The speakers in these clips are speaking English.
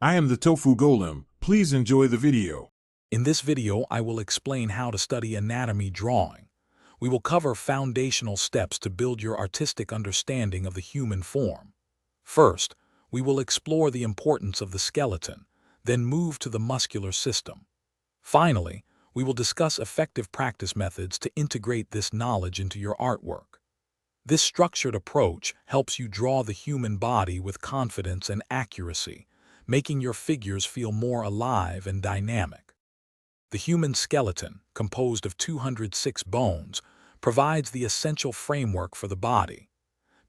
I am the Tofu Golem. Please enjoy the video. In this video, I will explain how to study anatomy drawing. We will cover foundational steps to build your artistic understanding of the human form. First, we will explore the importance of the skeleton, then move to the muscular system. Finally, we will discuss effective practice methods to integrate this knowledge into your artwork. This structured approach helps you draw the human body with confidence and accuracy, making your figures feel more alive and dynamic. The human skeleton, composed of 206 bones, provides the essential framework for the body.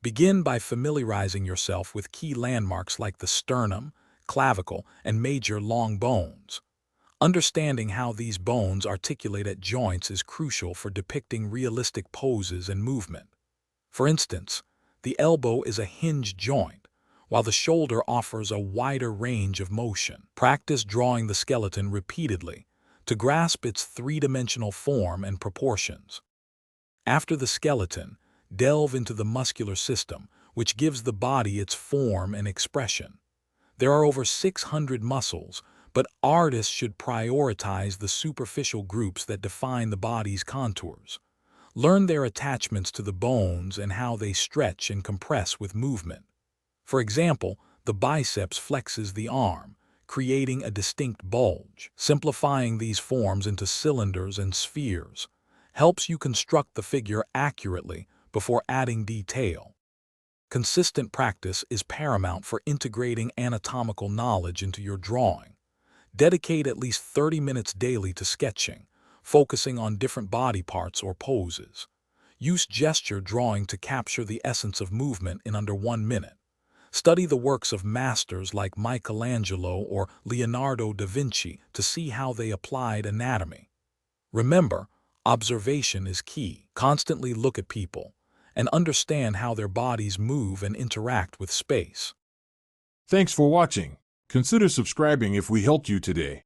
Begin by familiarizing yourself with key landmarks like the sternum, clavicle, and major long bones. Understanding how these bones articulate at joints is crucial for depicting realistic poses and movement. For instance, the elbow is a hinge joint, while the shoulder offers a wider range of motion. Practice drawing the skeleton repeatedly to grasp its three-dimensional form and proportions. After the skeleton, delve into the muscular system, which gives the body its form and expression. There are over 600 muscles, but artists should prioritize the superficial groups that define the body's contours. Learn their attachments to the bones and how they stretch and compress with movement. For example, the biceps flexes the arm, creating a distinct bulge. Simplifying these forms into cylinders and spheres helps you construct the figure accurately before adding detail. Consistent practice is paramount for integrating anatomical knowledge into your drawing. Dedicate at least 30 minutes daily to sketching, focusing on different body parts or poses. Use gesture drawing to capture the essence of movement in under 1 minute. Study the works of masters like Michelangelo or Leonardo da Vinci to see how they applied anatomy. Remember, observation is key. Constantly look at people and understand how their bodies move and interact with space. Thanks for watching. Consider subscribing if we helped you today.